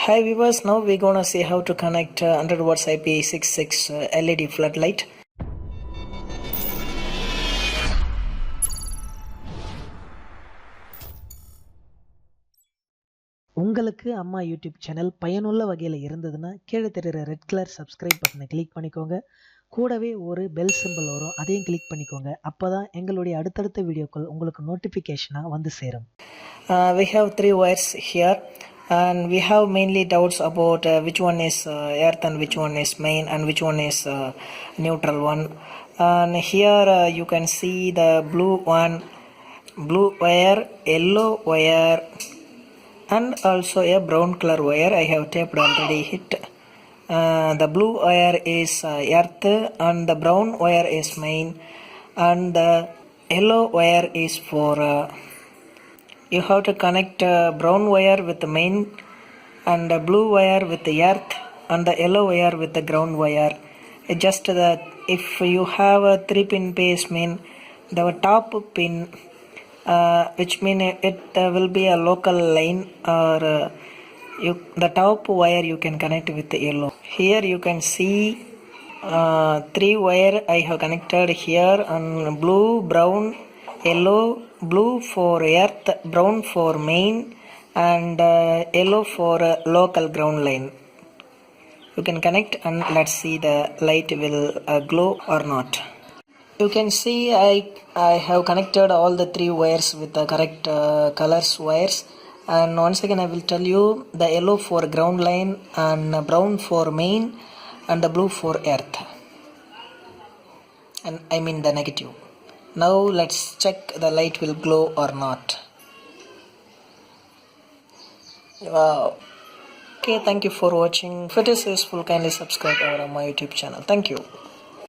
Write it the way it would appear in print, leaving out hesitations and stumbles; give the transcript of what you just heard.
Hi viewers, now we're gonna see how to connect 100 watts IP66 LED floodlight. உங்களுக்கு அம்மா YouTube channel பயனுள்ள வகையில் இருந்ததுன்னா கீழே தெரியுற ரெட் கலர் சப்ஸ்கிரைப் பட்டனை கிளிக் பண்ணிக்கோங்க. கூடவே ஒரு பெல் சிம்பிள் வரும், அதையும் கிளிக் பண்ணிக்கோங்க. அப்போ தான் எங்களுடைய அடுத்தடுத்த வீடியோக்கள் உங்களுக்கு நோட்டிஃபிகேஷனாக வந்து சேரும். We have three wires here and we have mainly doubts about which one is earth and which one is main and which one is neutral one. And here you can see the blue wire, yellow wire and also a brown color wire. I have taped already hit. The blue wire is earth and the brown wire is main and the yellow wire is for you have to connect brown wire with the main and the blue wire with the earth and the yellow wire with the ground wire. Just that if you have a 3-pin base main, the top pin which mean it will be a local line or the top wire you can connect with the yellow. Here you can see 3 wire I have connected here and blue, brown, yellow, blue for earth, brown for main and yellow for local ground line. You can connect and let's see the light will glow or not. You can see I have connected all the 3 wires with the correct colors wires, and once again I will tell you the yellow for ground line and brown for main and the blue for earth, and I mean the negative. Now let's check the light will glow or not. Wow. Okay, thank you for watching. If it is useful, kindly subscribe our my YouTube channel. Thank you.